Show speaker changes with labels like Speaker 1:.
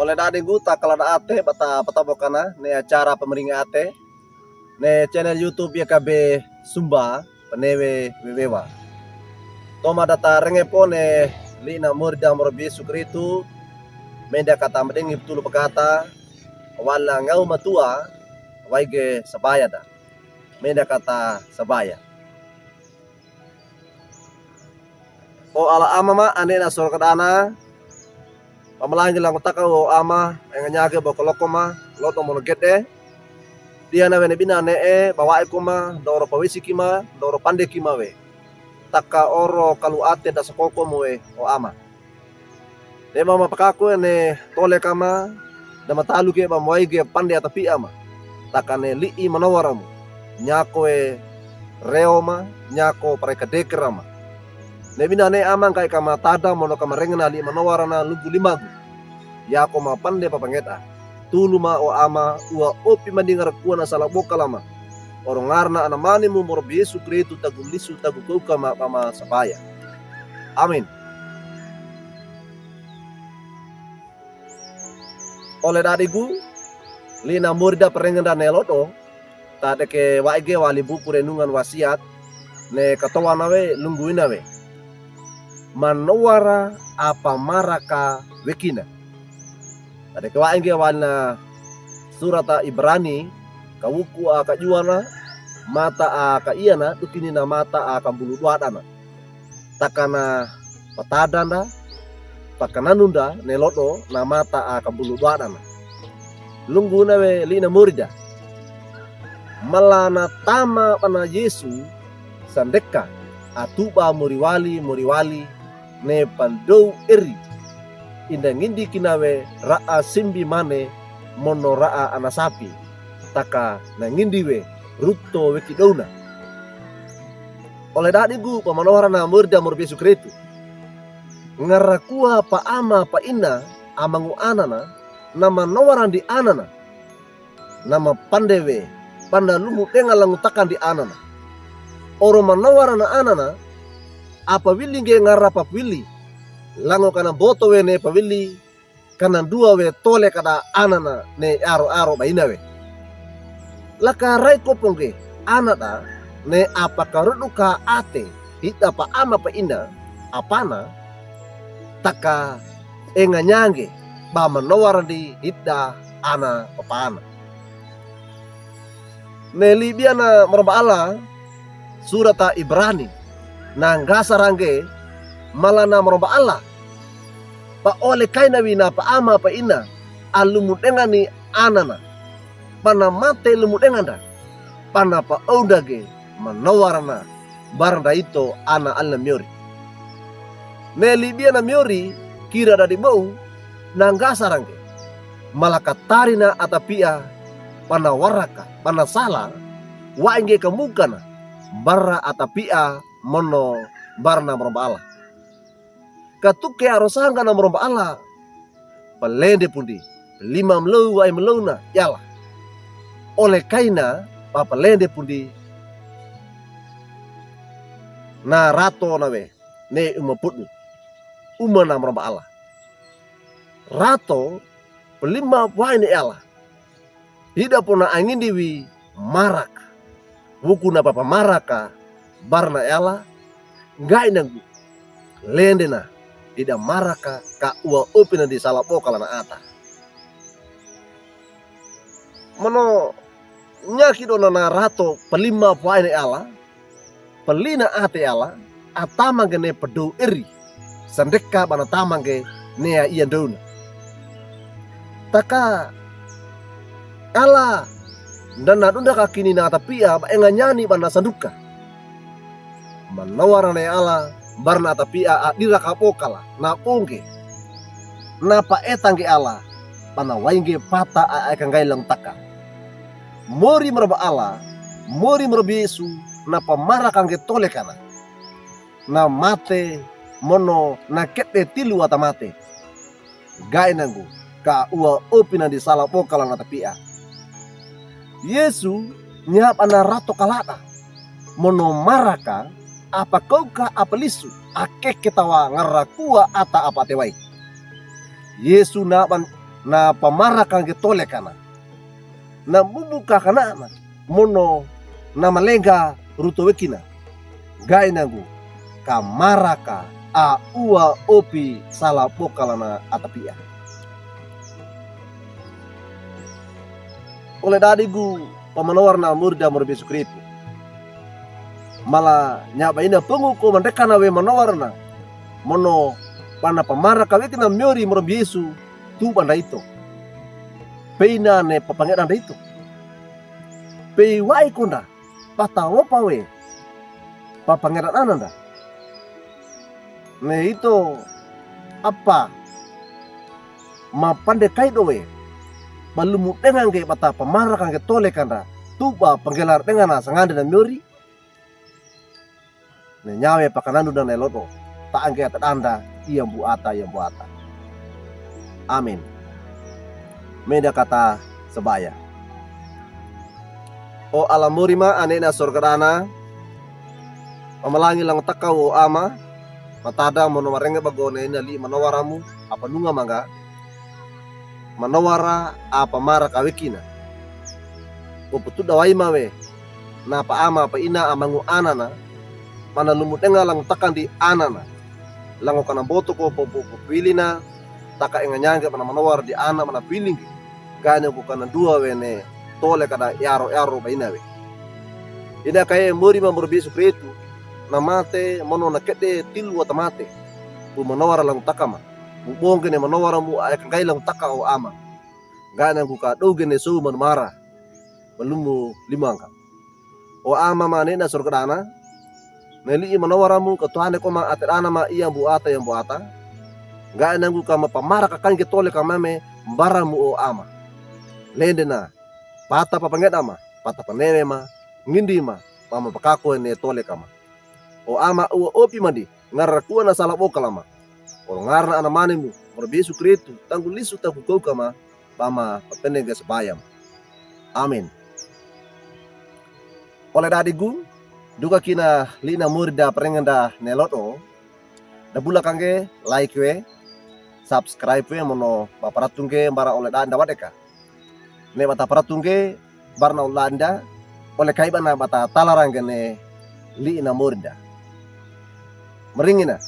Speaker 1: oleh dadi guta kalada ate bata patabokana ne acara pemeringa ate ne channel YouTube ya kabe Sumba penewe wewewa. Toma data rengepo ne lina murda morobi sukritu menda kata medengi betul pekata wala ngau matua waige sabaya da. Menda kata sabaya. O ala ama ma ane na sorkadana pamalahan lang utaka o ama ang nyage bokoloko ma loto mo gete dia na wene bina ne bawae kuma doro pawisi kima doro pande kima we taka oro kalu ate da sokoko mo we o ama de mama pakaku ne tole kama da matalu ke ba moy ge pande atapi ama taka ne li manawaramu nyako e reoma nyako pareka dekrama ne bina ne amang kai kama tada mono kama rengna li manawarana lugu limagu ya ko ma pande papangeta tulu ma o ama ua opi mandingar kuana sala bokalama orongarna anamani mu mor Yesu Kristu tagulisu tagukuka ma pama sabaya amin. Oleh dadigu lina murda perengenda neloto tade ke waige wali buku renungan wasiat ne katawa nawe lungguina we manowara apa maraka wekina. Ada kewain ke walna surata Ibrani kawuku aka juana mata aka iana tukini na mata aka bulu duadana. Takana patadana pakananunda neloto na mata aka bulu duadana. Lungguna we lina murida. Malana tama pana Yesu sandeka atuba muriwali ne pandou eri inda ngindi kinawe raa simbi mane mono raa anasapi taka na ngindi we rutto weki dona oleh dadi gu pamanohara na murda mur Yesu Kristu ngarakua pa ama pa ina amangu anana nama nawaran di anana nama pandewe panda lumu tenga langu takan di anana oro manawarana anana apa wili nge ngarapa wili lango kana boto we ne pawili kana dua we tole kada anana ne aro baina we laka rai kopongge anata ne apa karuduka ate hita pa ama pa ina apana taka enga nyange ba manowara di hita ana papana ne libiana marba ala surata Ibrani nang gasarange malana maromba Allah pa ole kaina wina pa ama pa ina alumudenga ni anana pana mate lumudenga da pana pa odage manawarana baranda ito ana alla miori ne libia na miori kira dari bau nang gasarange malakatarina atapia pana waraka pana sala wainge kamukana barra atapia mono barna maromba Allah katuke arosanga na maromba Allah palende pundi lima melu wa meluna yala oleh kaina pa palende pundi na rato nawe ne umaputnu umana maromba Allah rato pelima wa ini Allah hida puna angin diwi marak wuku na papa maraka barna ela ngai nangu lendena ida maraka ka ua opina di salapo kalana ata mono nyaki dona na rato pelima puaine ala pelina ate ala atamangge ne pedu eri sandeka bana tamangge nea iya dona taka ala dan nadunda kakini na tapia ba enga nyani bana sanduka manawarana ala barna tapia adira kapokala na pongge na pa etangge ala bana wainge pata akan gailang taka mori merba ala mori merba Yesu na pamara kangge tole kana na mate mono na kete tilu ata mate gai nangu ka ua opina di sala pokala na tapia Yesu nyap ana rato kalata mono maraka apa kau ka apa lisu ake ketawa ngarakua ata apa tewai Yesu na pamarakan getole kana na bubuka kana na mono na malenga ruto wekina gai nagu kamaraka a ua opi sala pokalana atapia oleh dadigu pamanawar na murda Yesus Kristus mala nyaba ina penguko mandekana we manawarna mono pana pamaraka wekina myori Yesus tu banda itu peina ne papangera itu pe wai konda pata wopa we papangera ananda ne itu apa mapande kaido we malumu dengan ke bata pamaraka ke tole kanda tuba panggelar dengan sangande dan myori ne nyawe pakanandu dan eloto tak angge anda yang buata. Amin. Meda kata sebaya. O alamurima ane na sorgadana. Pamalangi lang takaw o ama. Matada mo marenga bagone na li manawaramu apa nunga mangga. Manawara apa mara kawekina. O putu dawai mawe. Na pa ama pa ina amangu anana. Mana lumutenga lang takan di anana. Lango kana boto ko po pilina. Taka inganyanga mana manawar di ana mana piling ganya ko kana dua wene tole kada yaro baina we ida kay muri ma Yesus Kristus na mate mono na kete tilu atamate bu manawar lang takama bu bongene manawar mu ay kay lang taka o ama ganya ko ka dogene so man mara balumu limangka o ama mane na surgadana neli manawar mu ka tuhane ko ma aterana ma iya buata yang buata gak nanggu kama pamara kakan getole kamame mbaramu o ama lende na pata papanget ama pata panewe ma ngindi ma pama pakako ne tole kama o ama o opi mandi ngarakuwa na sala bokalama o ngarna ana manemu Yesus Kristus tanggul lisu taku kau kama pama papenega sebayam amin oleh dadigu duka kina lina murda perenganda neloto da bula kange like we subscribe we mono paparatungke bara oleh danda wadeka ne bata paratungke barna ulanda oleh kaibana bata talarangene li ina murda meringina